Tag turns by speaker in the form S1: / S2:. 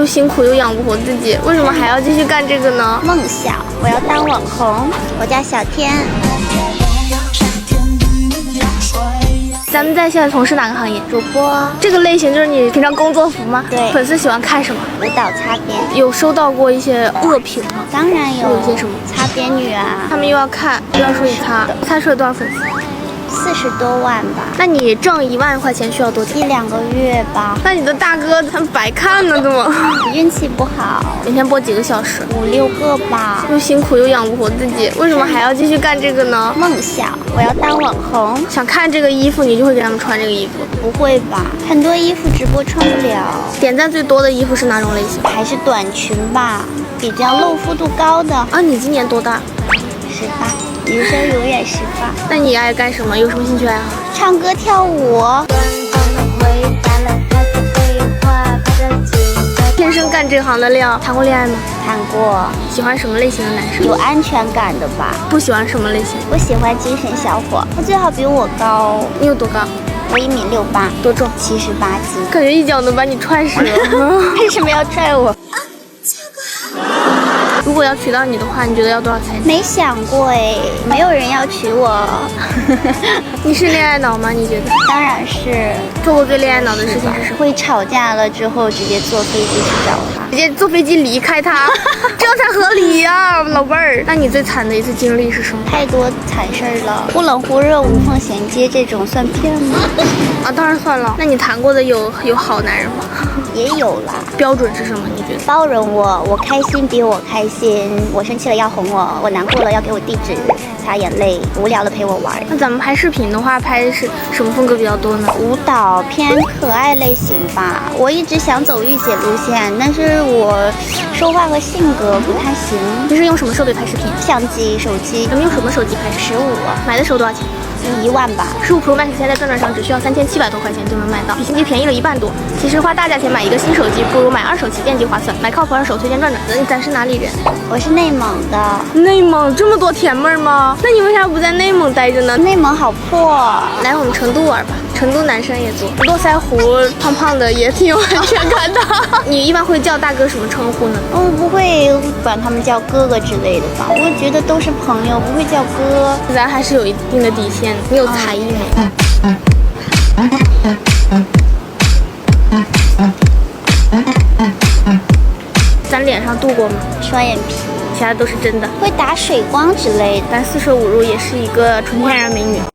S1: 又辛苦又养不活自己，为什么还要继续干这个呢？
S2: 梦想，我要当网红。我叫小天。
S1: 咱们在现在从事哪个行业？
S2: 主播。
S1: 这个类型就是你平常工作服吗？
S2: 对。
S1: 粉丝喜欢看什么？
S2: 舞蹈擦边。
S1: 有收到过一些恶评吗？
S2: 当然有。
S1: 有一些什么？
S2: 擦边女啊。
S1: 他们又要看，又要说你擦，擦出了多少粉丝
S2: ？40多万吧。
S1: 那你挣1万块钱需要多久
S2: ？1、2个月吧。
S1: 那你的大哥他们白看呢，怎么？
S2: 运气不好。
S1: 每天播几个小时
S2: ？5、6个吧。
S1: 又辛苦又养不活自己，为什么还要继续干这个呢？
S2: 梦想，我要当网红。
S1: 想看这个衣服，你就会给他们穿这个衣服？
S2: 不会吧？很多衣服直播穿不了。
S1: 点赞最多的衣服是哪种类型？
S2: 还是短裙吧，比较露肤度高的。
S1: 啊，你今年多大
S2: ？18。余生永远18。
S1: 那你爱干什么？有什么兴趣爱好？
S2: 唱歌跳舞。
S1: 天生干这行的料。谈过恋爱吗？
S2: 谈过。
S1: 喜欢什么类型的男生？
S2: 有安全感的吧。
S1: 不喜欢什么类型？
S2: 不喜欢精神小伙，他最好比我高。
S1: 你有多高？
S2: 我1.68米。
S1: 多重
S2: ？78斤。
S1: 感觉一脚能把你踹死了。
S2: 为什么要踹我？
S1: 如果要娶到你的话，你觉得要多少钱？
S2: 没想过哎，没有人要娶我。
S1: 你是恋爱脑吗？你觉得？
S2: 当然是。
S1: 做过最恋爱脑的事情是什么？
S2: 会吵架了之后直接坐飞机去找他，
S1: 直接坐飞机离开他，这样才合理呀，老妹儿。那你最惨的一次经历是什么？
S2: 太多惨事儿了，忽冷忽热无缝衔接，这种算骗吗？
S1: 啊，当然算了。那你谈过的有好男人吗？
S2: 也有啦。
S1: 标准是什么？你觉得？
S2: 包容我，我开心比我开心，我生气了要哄我，我难过了要给我地址，擦眼泪，无聊了陪我玩。
S1: 那咱们拍视频的话，拍的是什么风格比较多呢？
S2: 舞蹈偏可爱类型吧。我一直想走御姐路线，但是我说话和性格不太行。
S1: 你是用什么设备拍视频？
S2: 相机、手机。
S1: 咱们用什么手机拍？15。买的时候多少钱
S2: ？1万吧。
S1: 15 Pro Max 现在转转上只需要3700多块钱就能买到，比新机便宜了1半多。其实花大价钱买一个新手机，不如买二手旗舰机划算。买靠谱二手，推荐转转。咱是哪里人？
S2: 我是内蒙的。
S1: 内蒙这么多甜妹儿吗？那你为啥不在内蒙待着呢？
S2: 内蒙好破。
S1: 来我们成都玩吧，成都男生也多，络腮胡胖胖的也挺有安全感的。你一般会叫大哥什么称呼呢？
S2: 我不会管他们叫哥哥之类的吧，我觉得都是朋友，不会叫哥。
S1: 咱还是有一定的底线。你有才艺吗？咱脸上镀过吗？
S2: 双眼皮，
S1: 其他都是真的。
S2: 会打水光之类的。
S1: 咱四舍五入也是一个纯天然美女。